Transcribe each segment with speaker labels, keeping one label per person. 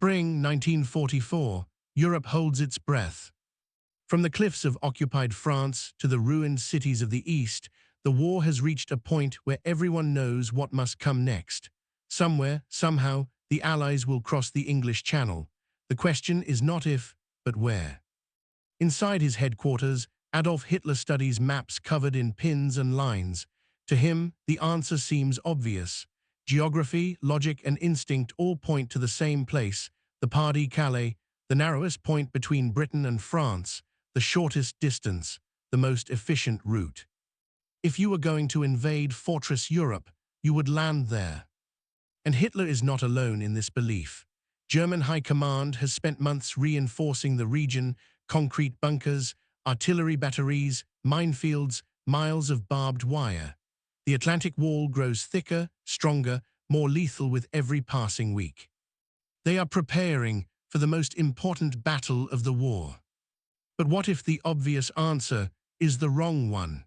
Speaker 1: Spring 1944, Europe holds its breath. From the cliffs of occupied France to the ruined cities of the East, the war has reached a point where everyone knows what must come next. Somewhere, somehow, the Allies will cross the English Channel. The question is not if, but where. Inside his headquarters, Adolf Hitler studies maps covered in pins and lines. To him, the answer seems obvious. Geography, logic, and instinct all point to the same place, the Pas-de-Calais, the narrowest point between Britain and France, the shortest distance, the most efficient route. If you were going to invade Fortress Europe, you would land there. And Hitler is not alone in this belief. German High Command has spent months reinforcing the region, concrete bunkers, artillery batteries, minefields, miles of barbed wire. The Atlantic Wall grows thicker, stronger, more lethal with every passing week. They are preparing for the most important battle of the war. But what if the obvious answer is the wrong one?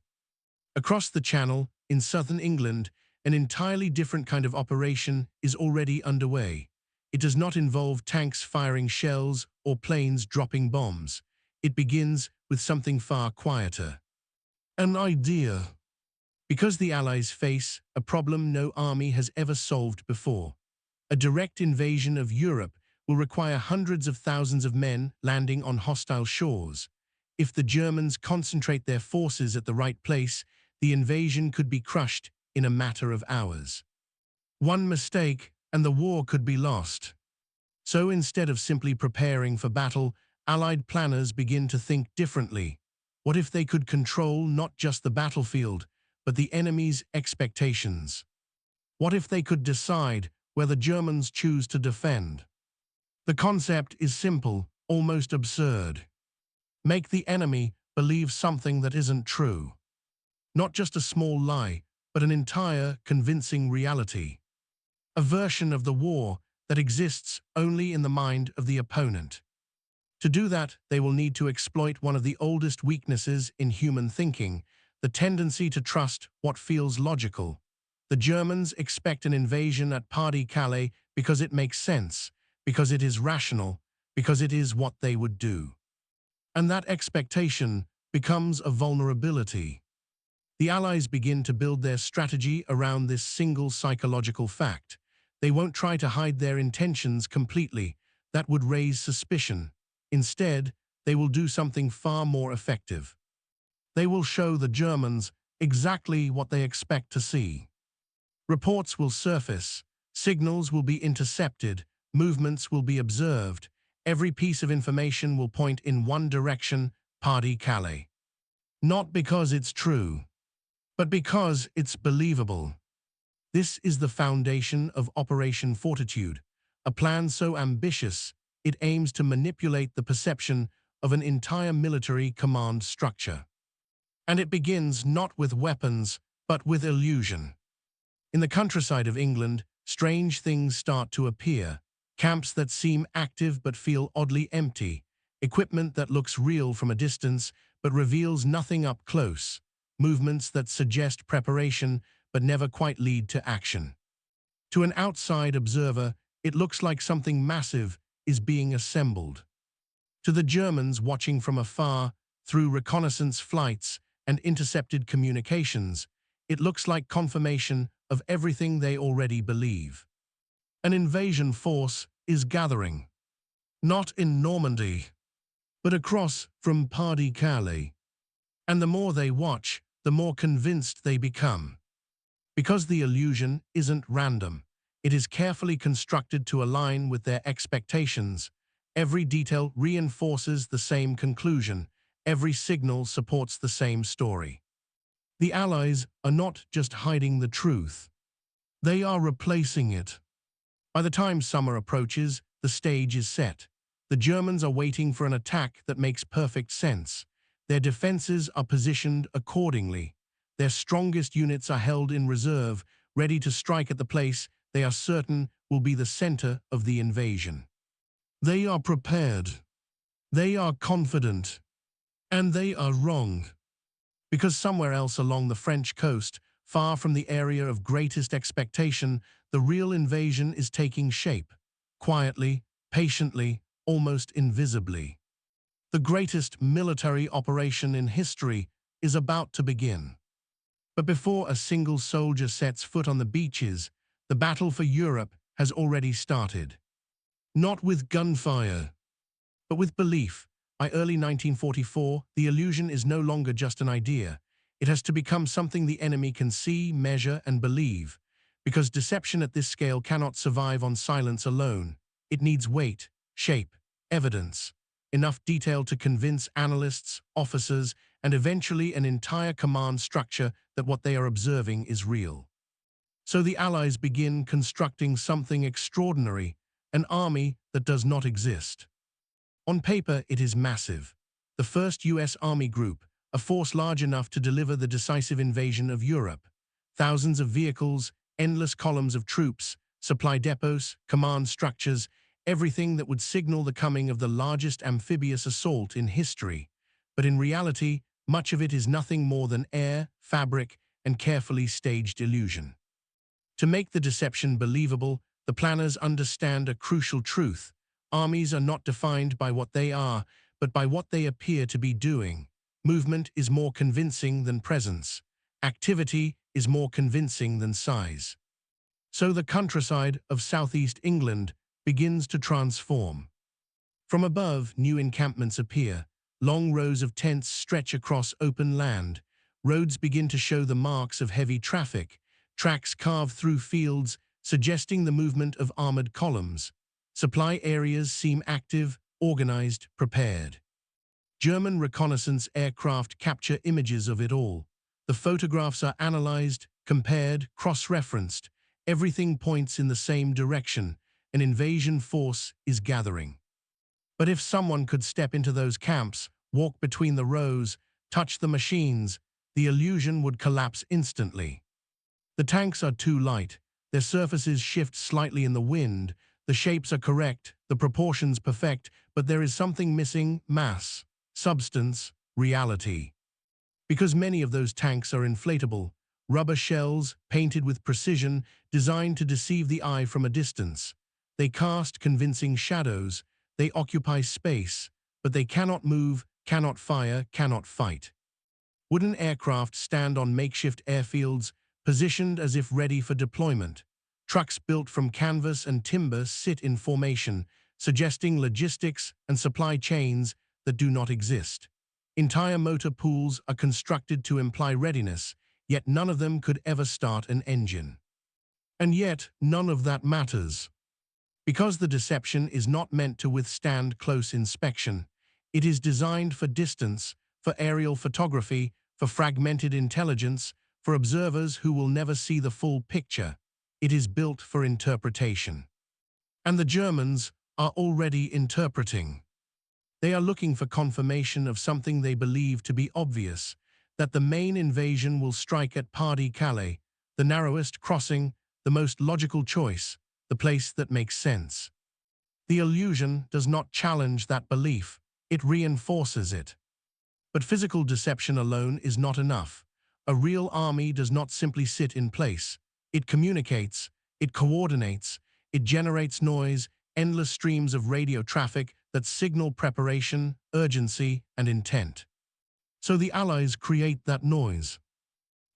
Speaker 1: Across the Channel, in southern England, an entirely different kind of operation is already underway. It does not involve tanks firing shells or planes dropping bombs. It begins with something far quieter. An idea. Because the Allies face a problem no army has ever solved before. A direct invasion of Europe will require hundreds of thousands of men landing on hostile shores. If the Germans concentrate their forces at the right place, the invasion could be crushed in a matter of hours. One mistake, and the war could be lost. So instead of simply preparing for battle, Allied planners begin to think differently. What if they could control not just the battlefield, but the enemy's expectations? What if they could decide where the Germans choose to defend? The concept is simple, almost absurd. Make the enemy believe something that isn't true. Not just a small lie, but an entire, convincing reality. A version of the war that exists only in the mind of the opponent. To do that, they will need to exploit one of the oldest weaknesses in human thinking, the tendency to trust what feels logical. The Germans expect an invasion at Pas-de-Calais because it makes sense, because it is rational, because it is what they would do. And that expectation becomes a vulnerability. The Allies begin to build their strategy around this single psychological fact. They won't try to hide their intentions completely. That would raise suspicion. Instead, they will do something far more effective. They will show the Germans exactly what they expect to see. Reports will surface, signals will be intercepted, movements will be observed. Every piece of information will point in one direction, Pas-de-Calais. Not because it's true, but because it's believable. This is the foundation of Operation Fortitude, a plan so ambitious it aims to manipulate the perception of an entire military command structure. And it begins not with weapons, but with illusion. In the countryside of England, strange things start to appear. Camps that seem active but feel oddly empty. Equipment that looks real from a distance but reveals nothing up close. Movements that suggest preparation but never quite lead to action. To an outside observer, it looks like something massive is being assembled. To the Germans watching from afar, through reconnaissance flights and intercepted communications, it looks like confirmation of everything they already believe. An invasion force is gathering. Not in Normandy, but across from Pas-de-Calais. And the more they watch, the more convinced they become. Because the illusion isn't random. It is carefully constructed to align with their expectations. Every detail reinforces the same conclusion. Every signal supports the same story. The Allies are not just hiding the truth. They are replacing it. By the time summer approaches, the stage is set. The Germans are waiting for an attack that makes perfect sense. Their defenses are positioned accordingly. Their strongest units are held in reserve, ready to strike at the place they are certain will be the center of the invasion. They are prepared. They are confident. And they are wrong. Because somewhere else along the French coast, far from the area of greatest expectation, the real invasion is taking shape. Quietly, patiently, almost invisibly. The greatest military operation in history is about to begin. But before a single soldier sets foot on the beaches, the battle for Europe has already started. Not with gunfire, but with belief. By early 1944, the illusion is no longer just an idea. It has to become something the enemy can see, measure, and believe. Because deception at this scale cannot survive on silence alone. It needs weight, shape, evidence, enough detail to convince analysts, officers, and eventually an entire command structure that what they are observing is real. So the Allies begin constructing something extraordinary, an army that does not exist. On paper, it is massive. The first US Army Group, a force large enough to deliver the decisive invasion of Europe. Thousands of vehicles, endless columns of troops, supply depots, command structures, everything that would signal the coming of the largest amphibious assault in history. But in reality, much of it is nothing more than air, fabric, and carefully staged illusion. To make the deception believable, the planners understand a crucial truth. Armies are not defined by what they are, but by what they appear to be doing. Movement is more convincing than presence. Activity is more convincing than size. So the countryside of southeast England begins to transform. From above, new encampments appear. Long rows of tents stretch across open land. Roads begin to show the marks of heavy traffic. Tracks carve through fields, suggesting the movement of armored columns. Supply areas seem active, organized, prepared. German reconnaissance aircraft capture images of it all. The photographs are analyzed, compared, cross-referenced. Everything points in the same direction. An invasion force is gathering. But if someone could step into those camps, walk between the rows, touch the machines, the illusion would collapse instantly. The tanks are too light. Their surfaces shift slightly in the wind. The shapes are correct, the proportions perfect, but there is something missing: mass, substance, reality. Because many of those tanks are inflatable, rubber shells, painted with precision, designed to deceive the eye from a distance. They cast convincing shadows, they occupy space, but they cannot move, cannot fire, cannot fight. Wooden aircraft stand on makeshift airfields, positioned as if ready for deployment. Trucks built from canvas and timber sit in formation, suggesting logistics and supply chains that do not exist. Entire motor pools are constructed to imply readiness, yet none of them could ever start an engine. And yet, none of that matters. Because the deception is not meant to withstand close inspection. It is designed for distance, for aerial photography, for fragmented intelligence, for observers who will never see the full picture. It is built for interpretation. And the Germans are already interpreting. They are looking for confirmation of something they believe to be obvious, that the main invasion will strike at Pas-de-Calais, the narrowest crossing, the most logical choice, the place that makes sense. The illusion does not challenge that belief, it reinforces it. But physical deception alone is not enough. A real army does not simply sit in place. It communicates, it coordinates, it generates noise, endless streams of radio traffic that signal preparation, urgency, and intent. So the Allies create that noise.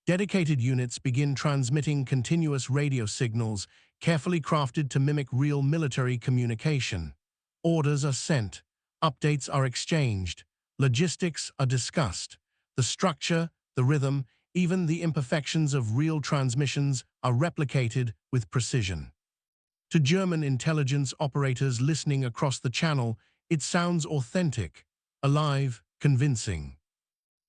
Speaker 1: Dedicated units begin transmitting continuous radio signals, carefully crafted to mimic real military communication. Orders are sent, updates are exchanged, logistics are discussed. The structure, the rhythm, even the imperfections of real transmissions are replicated with precision. To German intelligence operators listening across the channel, it sounds authentic, alive, convincing.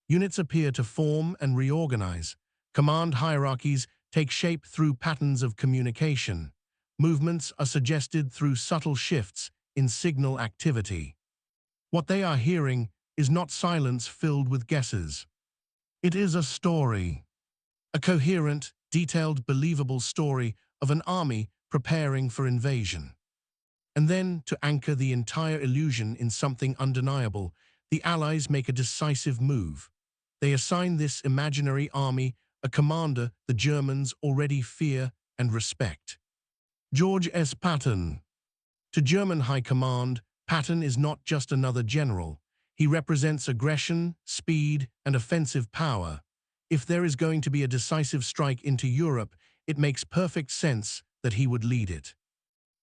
Speaker 1: Units appear to form and reorganize. Command hierarchies take shape through patterns of communication. Movements are suggested through subtle shifts in signal activity. What they are hearing is not silence filled with guesses. It is a story. A coherent, detailed, believable story of an army preparing for invasion. And then, to anchor the entire illusion in something undeniable, the Allies make a decisive move. They assign this imaginary army a commander the Germans already fear and respect. George S. Patton. To German High Command, Patton is not just another general. He represents aggression, speed, and offensive power. If there is going to be a decisive strike into Europe, it makes perfect sense that he would lead it.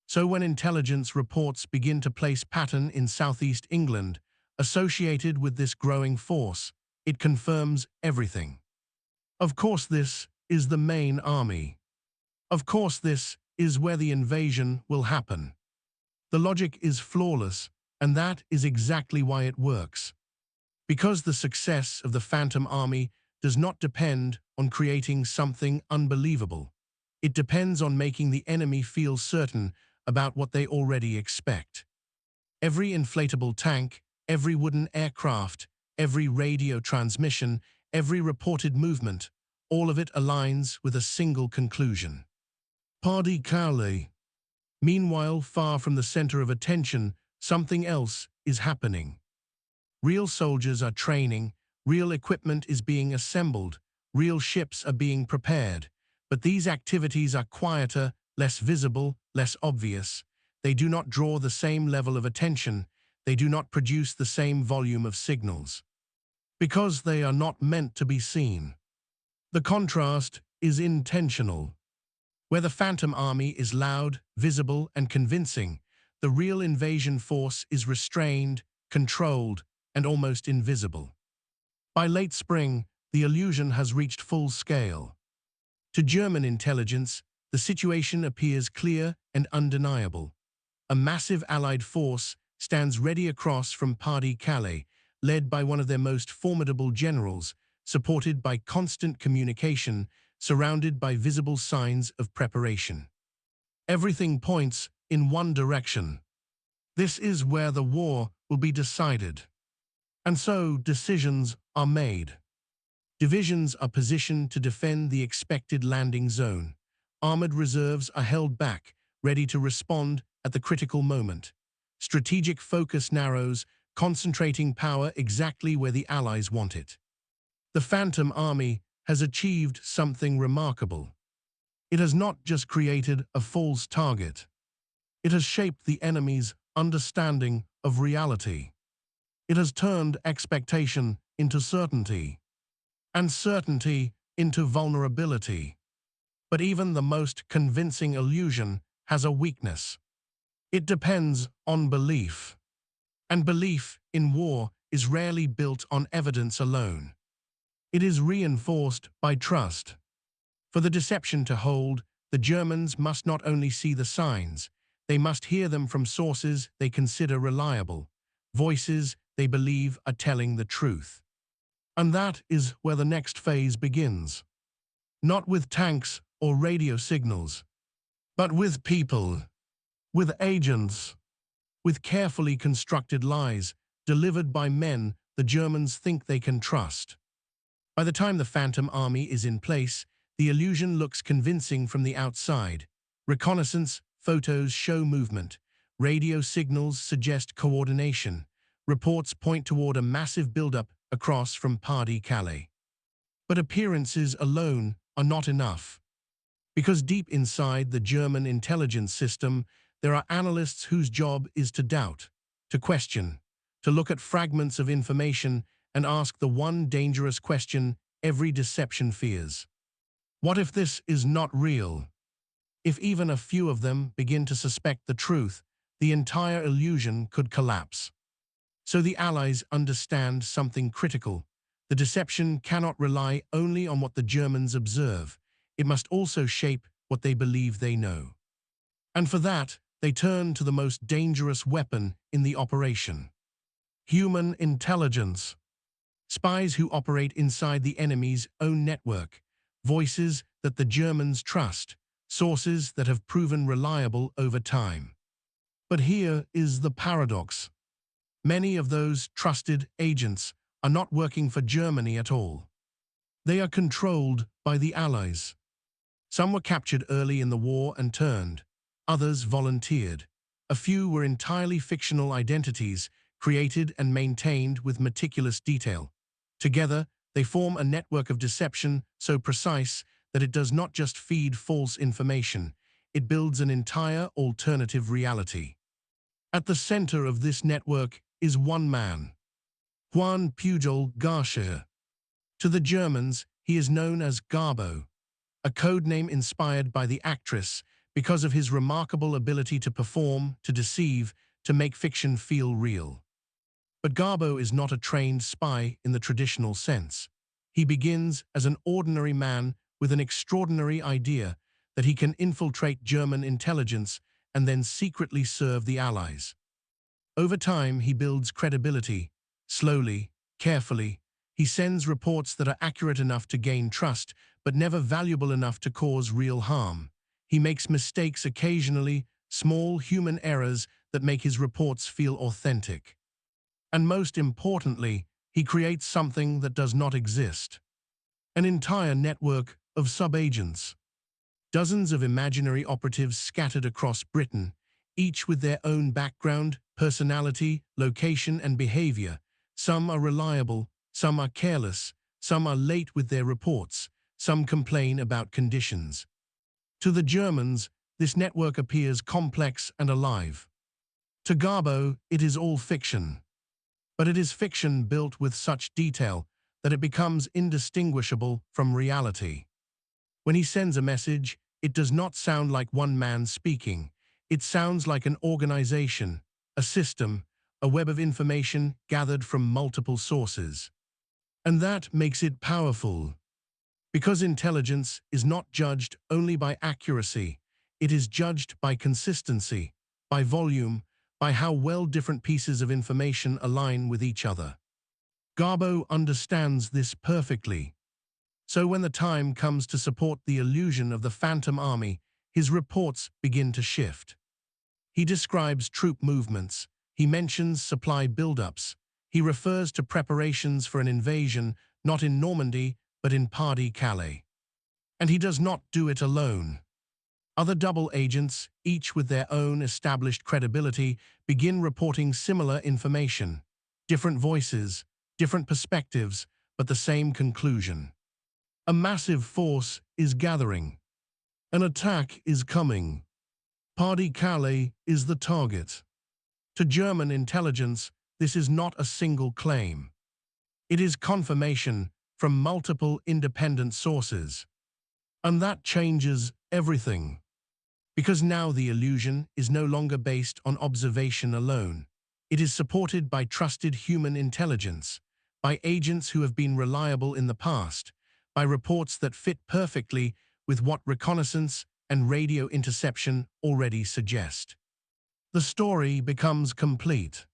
Speaker 1: So when intelligence reports begin to place Patton in southeast England, associated with this growing force, it confirms everything. Of course this is the main army. Of course this is where the invasion will happen. The logic is flawless, and that is exactly why it works. Because the success of the Phantom Army does not depend on creating something unbelievable. It depends on making the enemy feel certain about what they already expect. Every inflatable tank, every wooden aircraft, every radio transmission, every reported movement, all of it aligns with a single conclusion. Pas-de-Calais. Meanwhile, far from the center of attention, something else is happening. Real soldiers are training, real equipment is being assembled, real ships are being prepared. But these activities are quieter, less visible, less obvious. They do not draw the same level of attention. They do not produce the same volume of signals. Because they are not meant to be seen. The contrast is intentional. Where the Phantom Army is loud, visible, and convincing, the real invasion force is restrained, controlled, and almost invisible. By late spring, the illusion has reached full scale. To German intelligence, the situation appears clear and undeniable. A massive Allied force stands ready across from Pas-de-Calais, led by one of their most formidable generals, supported by constant communication, surrounded by visible signs of preparation. Everything points in one direction. This is where the war will be decided. And so decisions are made. Divisions are positioned to defend the expected landing zone. Armored reserves are held back, ready to respond at the critical moment. Strategic focus narrows, concentrating power exactly where the Allies want it. The Phantom Army has achieved something remarkable. It has not just created a false target. It has shaped the enemy's understanding of reality. It has turned expectation into certainty, and certainty into vulnerability. But even the most convincing illusion has a weakness. It depends on belief. And belief in war is rarely built on evidence alone. It is reinforced by trust. For the deception to hold, the Germans must not only see the signs, they must hear them from sources they consider reliable, voices they believe are telling the truth. And that is where the next phase begins. Not with tanks or radio signals, but with people, with agents, with carefully constructed lies delivered by men the Germans think they can trust. By the time the Phantom Army is in place, the illusion looks convincing from the outside. Reconnaissance photos show movement. Radio signals suggest coordination. Reports point toward a massive buildup across from Pas-de-Calais. But appearances alone are not enough. Because deep inside the German intelligence system, there are analysts whose job is to doubt, to question, to look at fragments of information and ask the one dangerous question every deception fears. What if this is not real? If even a few of them begin to suspect the truth, the entire illusion could collapse. So the Allies understand something critical. The deception cannot rely only on what the Germans observe. It must also shape what they believe they know. And for that, they turn to the most dangerous weapon in the operation: human intelligence. Spies who operate inside the enemy's own network, voices that the Germans trust, sources that have proven reliable over time. But here is the paradox. Many of those trusted agents are not working for Germany at all. They are controlled by the Allies. Some were captured early in the war and turned. Others volunteered. A few were entirely fictional identities, created and maintained with meticulous detail. Together, they form a network of deception so precise that it does not just feed false information, it builds an entire alternative reality. At the center of this network is one man, Juan Pujol Garcia. To the Germans, he is known as Garbo, a codename inspired by the actress because of his remarkable ability to perform, to deceive, to make fiction feel real. But Garbo is not a trained spy in the traditional sense. He begins as an ordinary man with an extraordinary idea that he can infiltrate German intelligence and then secretly serve the Allies. Over time, he builds credibility. Slowly, carefully, he sends reports that are accurate enough to gain trust, but never valuable enough to cause real harm. He makes mistakes occasionally, small human errors that make his reports feel authentic. And most importantly, he creates something that does not exist. An entire network of sub-agents. Dozens of imaginary operatives scattered across Britain, each with their own background, personality, location, and behavior. Some are reliable, some are careless, some are late with their reports, some complain about conditions. To the Germans, this network appears complex and alive. To Garbo, it is all fiction. But it is fiction built with such detail that it becomes indistinguishable from reality. When he sends a message, it does not sound like one man speaking. It sounds like an organization, a system, a web of information gathered from multiple sources. And that makes it powerful. Because intelligence is not judged only by accuracy, it is judged by consistency, by volume, by how well different pieces of information align with each other. Garbo understands this perfectly. So when the time comes to support the illusion of the Phantom Army, his reports begin to shift. He describes troop movements, he mentions supply buildups, he refers to preparations for an invasion not in Normandy but in Pas-de-Calais. And he does not do it alone. Other double agents, each with their own established credibility, begin reporting similar information. Different voices, different perspectives, but the same conclusion. A massive force is gathering. An attack is coming. Pas-de-Calais is the target. To German intelligence, this is not a single claim. It is confirmation from multiple independent sources. And that changes everything. Because now the illusion is no longer based on observation alone. It is supported by trusted human intelligence, by agents who have been reliable in the past, by reports that fit perfectly with what reconnaissance and radio interception already suggest. The story becomes complete.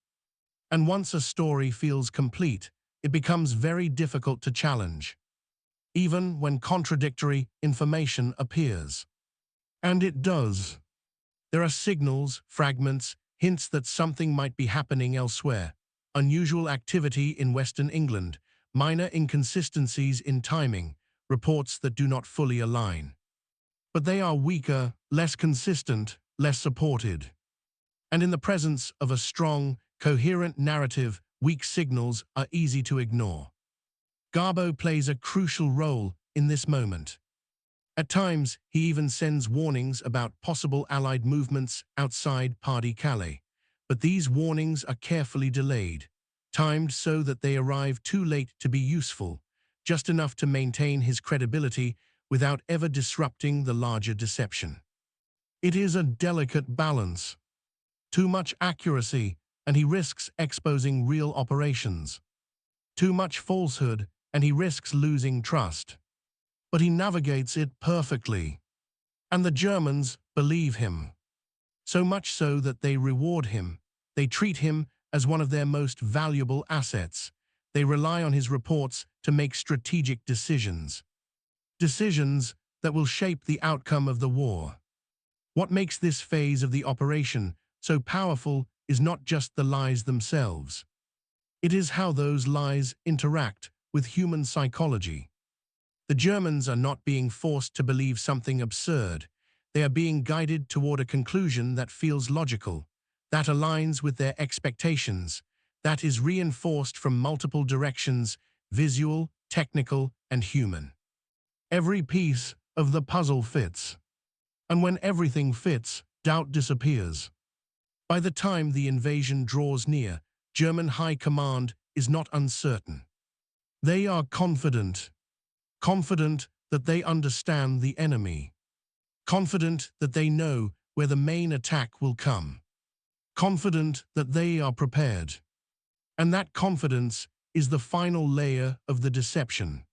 Speaker 1: And once a story feels complete, it becomes very difficult to challenge, even when contradictory information appears. And it does. There are signals, fragments, hints that something might be happening elsewhere, unusual activity in Western England, minor inconsistencies in timing, reports that do not fully align. But they are weaker, less consistent, less supported. And in the presence of a strong, coherent narrative, weak signals are easy to ignore. Garbo plays a crucial role in this moment. At times, he even sends warnings about possible Allied movements outside Pas-de-Calais. But these warnings are carefully delayed, timed so that they arrive too late to be useful, just enough to maintain his credibility without ever disrupting the larger deception. It is a delicate balance. Too much accuracy, and he risks exposing real operations. Too much falsehood, and he risks losing trust. But he navigates it perfectly. And the Germans believe him. So much so that they reward him. They treat him as one of their most valuable assets. They rely on his reports to make strategic decisions. Decisions that will shape the outcome of the war. What makes this phase of the operation so powerful is not just the lies themselves. It is how those lies interact with human psychology. The Germans are not being forced to believe something absurd. They are being guided toward a conclusion that feels logical, that aligns with their expectations, that is reinforced from multiple directions, visual, technical, and human. Every piece of the puzzle fits. And when everything fits, doubt disappears. By the time the invasion draws near, German High Command is not uncertain. They are confident that they understand the enemy, confident that they know where the main attack will come, confident that they are prepared. And that confidence is the final layer of the deception,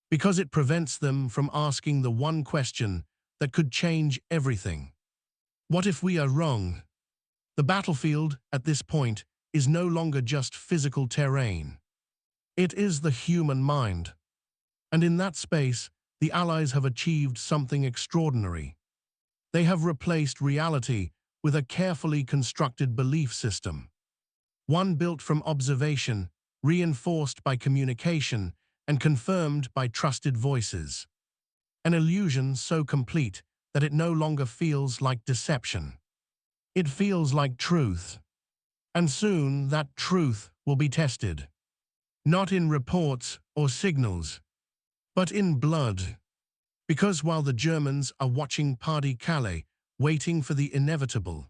Speaker 1: because it prevents them from asking the one question that could change everything. What if we are wrong? The battlefield, at this point, is no longer just physical terrain. It is the human mind. And in that space, the Allies have achieved something extraordinary. They have replaced reality with a carefully constructed belief system. One built from observation, reinforced by communication, and confirmed by trusted voices. An illusion so complete that it no longer feels like deception. It feels like truth. And soon that truth will be tested. Not in reports or signals, but in blood. Because while the Germans are watching Pas-de-Calais, waiting for the inevitable,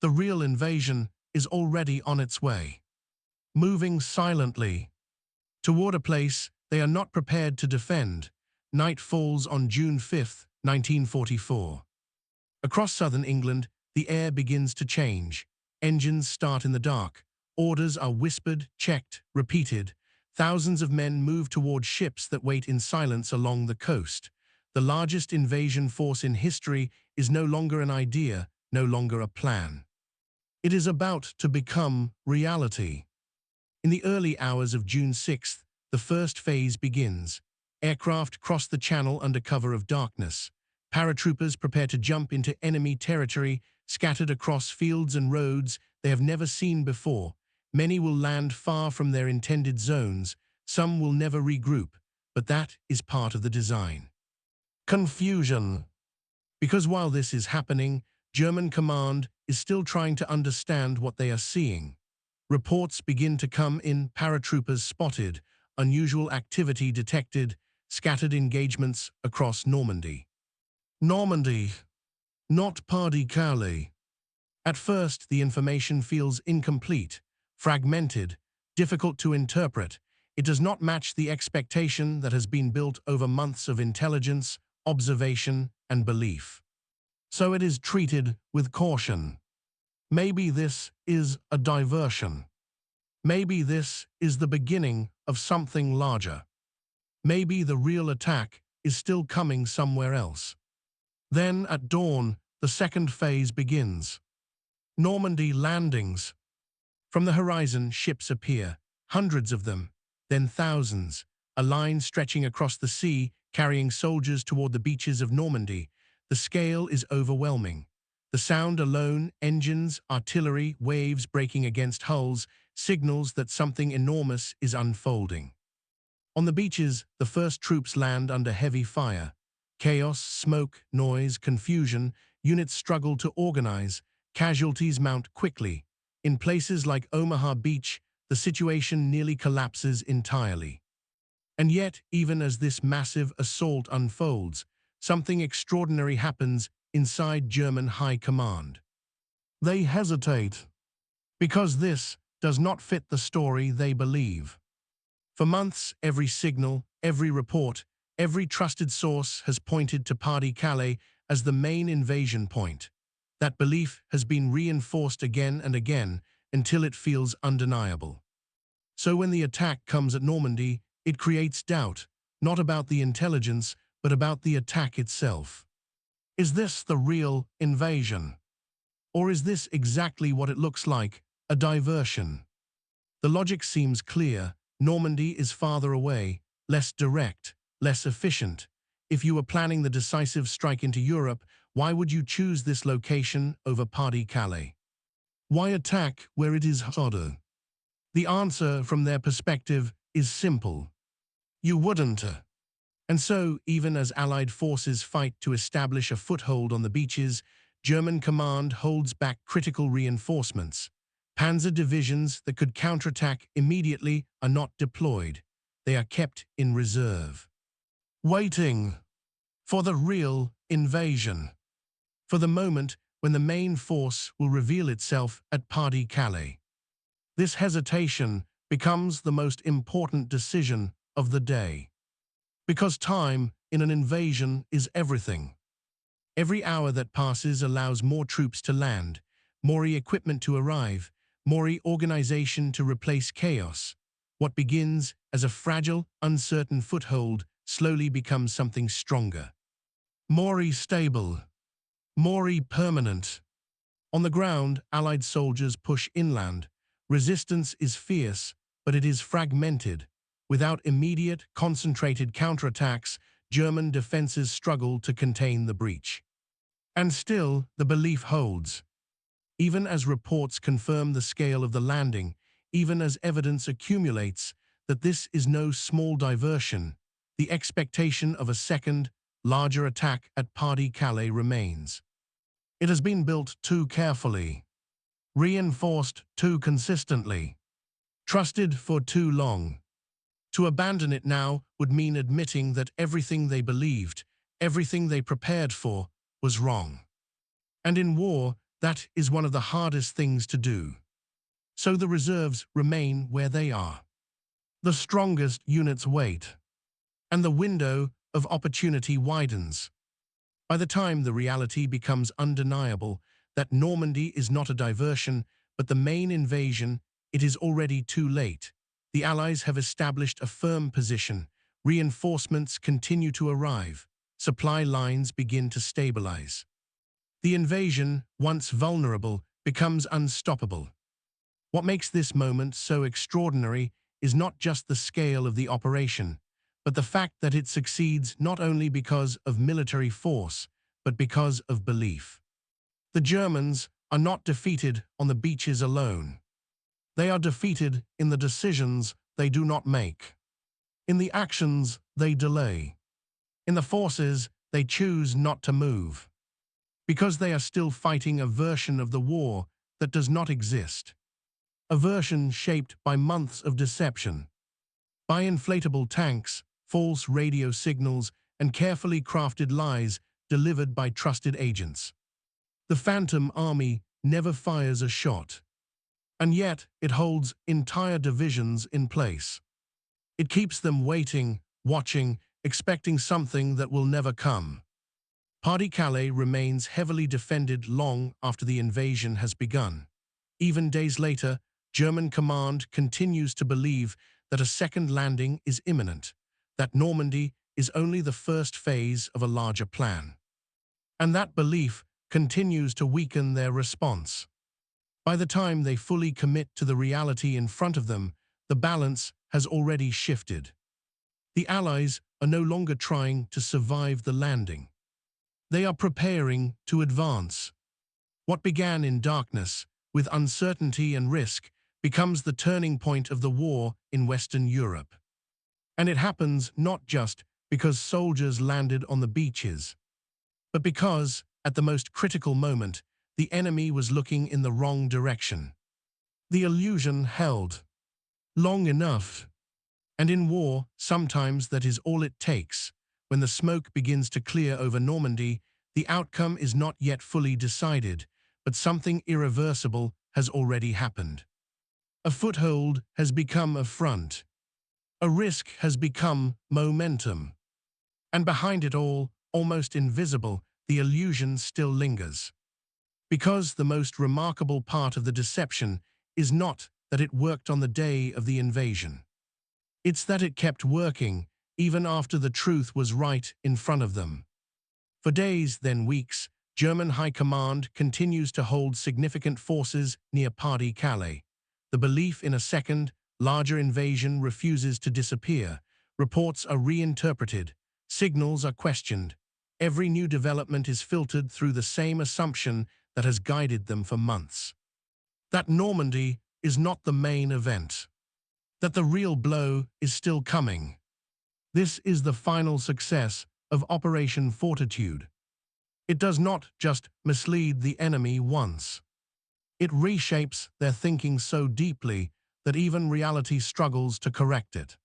Speaker 1: the real invasion is already on its way. Moving silently toward a place they are not prepared to defend. Night falls on June 5, 1944. Across southern England, the air begins to change. Engines start in the dark. Orders are whispered, checked, repeated. Thousands of men move toward ships that wait in silence along the coast. The largest invasion force in history is no longer an idea, no longer a plan. It is about to become reality. In the early hours of June 6th, the first phase begins. Aircraft cross the channel under cover of darkness. Paratroopers prepare to jump into enemy territory, scattered across fields and roads they have never seen before. Many will land far from their intended zones. Some will never regroup, but that is part of the design. Confusion. Because while this is happening, German command is still trying to understand what they are seeing. Reports begin to come in. Paratroopers spotted, unusual activity detected, scattered engagements across Normandy. Normandy, not Pas-de-Calais. At first, the information feels incomplete, fragmented, difficult to interpret. It does not match the expectation that has been built over months of intelligence, observation, and belief. So it is treated with caution. Maybe this is a diversion. Maybe this is the beginning of something larger. Maybe the real attack is still coming somewhere else. Then, at dawn, the second phase begins. Normandy Landings. From the horizon, ships appear, hundreds of them, then thousands, a line stretching across the sea, carrying soldiers toward the beaches of Normandy. The scale is overwhelming. The sound alone, engines, artillery, waves breaking against hulls, signals that something enormous is unfolding. On the beaches, the first troops land under heavy fire. Chaos, smoke, noise, confusion, units struggle to organize, casualties mount quickly. In places like Omaha Beach, the situation nearly collapses entirely. And yet, even as this massive assault unfolds, something extraordinary happens inside German High Command. They hesitate, because this does not fit the story they believe. For months, every signal, every report, every trusted source has pointed to Pas-de-Calais as the main invasion point. That belief has been reinforced again and again until it feels undeniable. So when the attack comes at Normandy, it creates doubt, not about the intelligence, but about the attack itself. Is this the real invasion? Or is this exactly what it looks like, a diversion? The logic seems clear. Normandy is farther away, less direct, less efficient. If you were planning the decisive strike into Europe, why would you choose this location over Pas-de-Calais? Why attack where it is harder? The answer from their perspective is simple. You wouldn't. And so, even as Allied forces fight to establish a foothold on the beaches, German command holds back critical reinforcements. Panzer divisions that could counterattack immediately are not deployed. They are kept in reserve, waiting for the real invasion, for the moment when the main force will reveal itself at Pas-de-Calais. This hesitation becomes the most important decision of the day. Because time in an invasion is everything. Every hour that passes allows more troops to land, more equipment to arrive, more organization to replace chaos. What begins as a fragile, uncertain foothold slowly becomes something stronger. More stable, more permanent. On the ground, Allied soldiers push inland. Resistance is fierce, but it is fragmented. Without immediate, concentrated counterattacks, German defenses struggle to contain the breach. And still, the belief holds. Even as reports confirm the scale of the landing, even as evidence accumulates that this is no small diversion, the expectation of a second, larger attack at Pas-de-Calais remains. It has been built too carefully, reinforced too consistently, trusted for too long. To abandon it now would mean admitting that everything they believed, everything they prepared for, was wrong. And in war, that is one of the hardest things to do. So the reserves remain where they are. The strongest units wait, and the window of opportunity widens. By the time the reality becomes undeniable that Normandy is not a diversion, but the main invasion, it is already too late. The Allies have established a firm position. Reinforcements continue to arrive. Supply lines begin to stabilize. The invasion, once vulnerable, becomes unstoppable. What makes this moment so extraordinary is not just the scale of the operation, but the fact that it succeeds not only because of military force, but because of belief. The Germans are not defeated on the beaches alone. They are defeated in the decisions they do not make, in the actions they delay, in the forces they choose not to move, because they are still fighting a version of the war that does not exist, a version shaped by months of deception, by inflatable tanks, false radio signals, and carefully crafted lies delivered by trusted agents. The Phantom Army never fires a shot, and yet it holds entire divisions in place. It keeps them waiting, watching, expecting something that will never come. Pas-de-Calais remains heavily defended long after the invasion has begun. Even days later, German command continues to believe that a second landing is imminent, that Normandy is only the first phase of a larger plan. And that belief continues to weaken their response. By the time they fully commit to the reality in front of them, the balance has already shifted. The Allies are no longer trying to survive the landing. They are preparing to advance. What began in darkness, with uncertainty and risk, becomes the turning point of the war in Western Europe. And it happens not just because soldiers landed on the beaches, but because, at the most critical moment, the enemy was looking in the wrong direction. The illusion held long enough. And in war, sometimes that is all it takes. When the smoke begins to clear over Normandy, the outcome is not yet fully decided, but something irreversible has already happened. A foothold has become a front. A risk has become momentum. And behind it all, almost invisible, the illusion still lingers. Because the most remarkable part of the deception is not that it worked on the day of the invasion. It's that it kept working, even after the truth was right in front of them. For days, then weeks, German high command continues to hold significant forces near Pas-de-Calais. The belief in a second, larger invasion refuses to disappear. Reports are reinterpreted. Signals are questioned. Every new development is filtered through the same assumption that has guided them for months. That Normandy is not the main event. That the real blow is still coming. This is the final success of Operation Fortitude. It does not just mislead the enemy once. It reshapes their thinking so deeply that even reality struggles to correct it.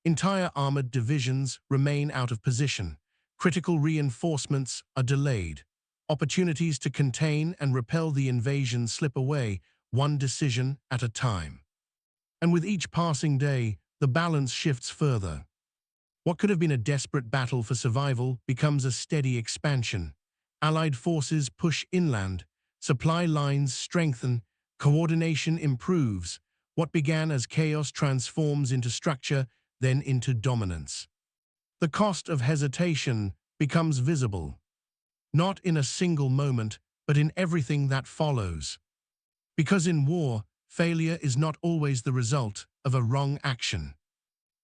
Speaker 1: Entire armored divisions remain out of position. Critical reinforcements are delayed. Opportunities to contain and repel the invasion slip away, one decision at a time. And with each passing day, the balance shifts further. What could have been a desperate battle for survival becomes a steady expansion. Allied forces push inland, supply lines strengthen, coordination improves. What began as chaos transforms into structure, then into dominance. The cost of hesitation becomes visible, not in a single moment, but in everything that follows. Because in war, failure is not always the result of a wrong action.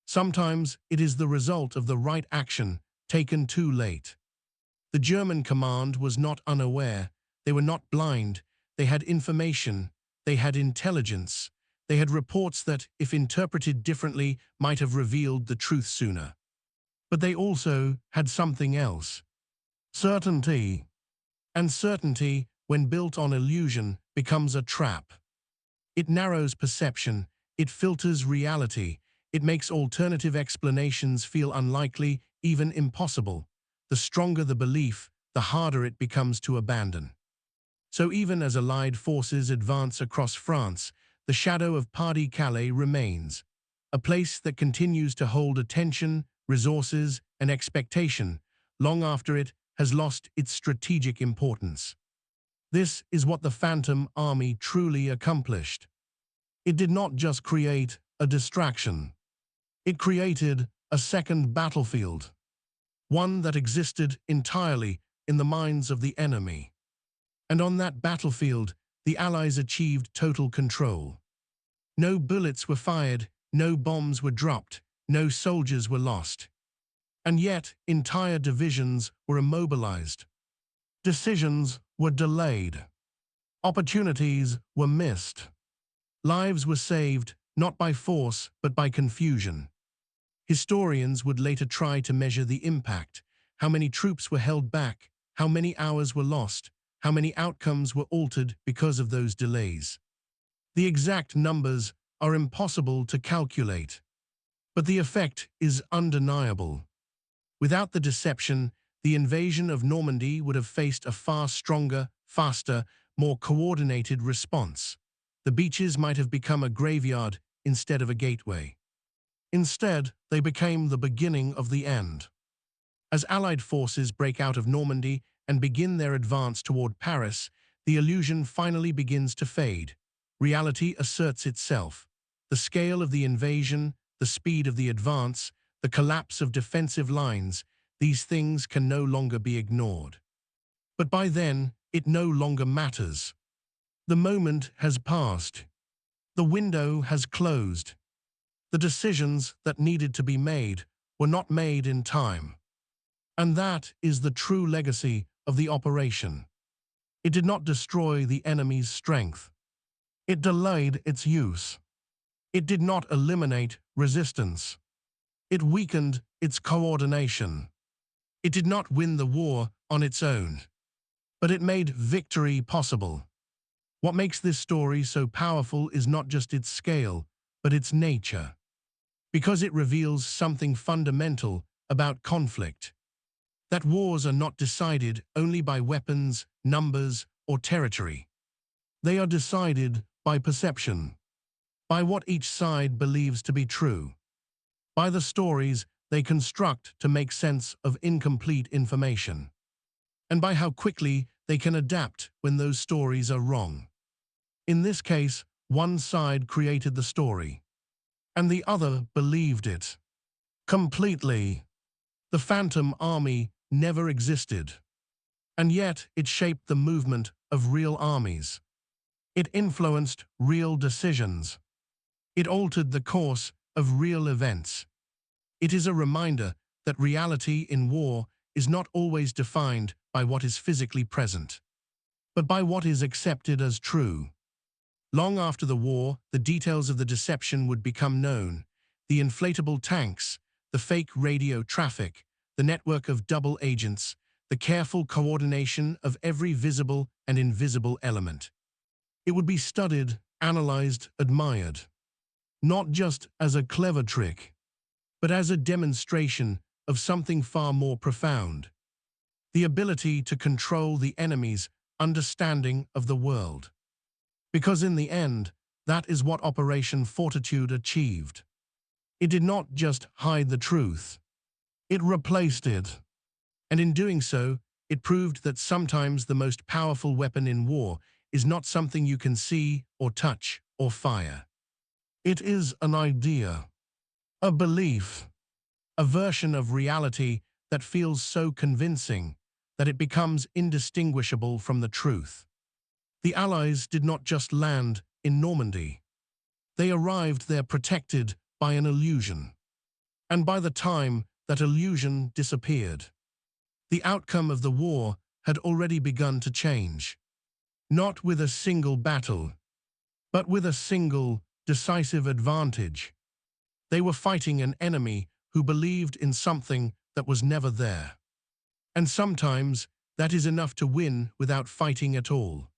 Speaker 1: Sometimes it is the result of the right action taken too late. The German command was not unaware, they were not blind, they had information, they had intelligence, they had reports that, if interpreted differently, might have revealed the truth sooner. But they also had something else. Certainty. And certainty, when built on illusion, becomes a trap. It narrows perception, it filters reality, it makes alternative explanations feel unlikely, even impossible. The stronger the belief, the harder it becomes to abandon. So even as Allied forces advance across France, the shadow of Pas-de-Calais remains, a place that continues to hold attention, resources, and expectation, long after it has lost its strategic importance. This is what the Phantom Army truly accomplished. It did not just create a distraction. It created a second battlefield, one that existed entirely in the minds of the enemy. And on that battlefield, the Allies achieved total control. No bullets were fired, no bombs were dropped, no soldiers were lost. And yet, entire divisions were immobilized. Decisions were delayed. Opportunities were missed. Lives were saved, not by force, but by confusion. Historians would later try to measure the impact, how many troops were held back, how many hours were lost, how many outcomes were altered because of those delays. The exact numbers are impossible to calculate, but the effect is undeniable. Without the deception, the invasion of Normandy would have faced a far stronger, faster, more coordinated response. The beaches might have become a graveyard instead of a gateway. Instead, they became the beginning of the end. As Allied forces break out of Normandy and begin their advance toward Paris, the illusion finally begins to fade. Reality asserts itself. The scale of the invasion, the speed of the advance, the collapse of defensive lines, these things can no longer be ignored. But by then, it no longer matters. The moment has passed. The window has closed. The decisions that needed to be made were not made in time. And that is the true legacy of the operation. It did not destroy the enemy's strength. It delayed its use. It did not eliminate resistance. It weakened its coordination. It did not win the war on its own, but it made victory possible. What makes this story so powerful is not just its scale, but its nature, because it reveals something fundamental about conflict. That wars are not decided only by weapons, numbers, or territory. They are decided by perception, by what each side believes to be true, by the stories they construct to make sense of incomplete information, and by how quickly they can adapt when those stories are wrong. In this case, one side created the story, and the other believed it completely. The Phantom Army never existed, and yet it shaped the movement of real armies. It influenced real decisions. It altered the course of real events. It is a reminder that reality in war is not always defined by what is physically present, but by what is accepted as true. Long after the war, the details of the deception would become known: the inflatable tanks, the fake radio traffic, the network of double agents, the careful coordination of every visible and invisible element. It would be studied, analyzed, admired, not just as a clever trick, but as a demonstration of something far more profound: the ability to control the enemy's understanding of the world. Because in the end, that is what Operation Fortitude achieved. It did not just hide the truth, it replaced it. And in doing so, it proved that sometimes the most powerful weapon in war is not something you can see or touch or fire. It is an idea, a belief, a version of reality that feels so convincing that it becomes indistinguishable from the truth. The Allies did not just land in Normandy. They arrived there protected by an illusion. And by the time that illusion disappeared, the outcome of the war had already begun to change. Not with a single battle, but with a single, decisive advantage. They were fighting an enemy who believed in something that was never there. And sometimes that is enough to win without fighting at all.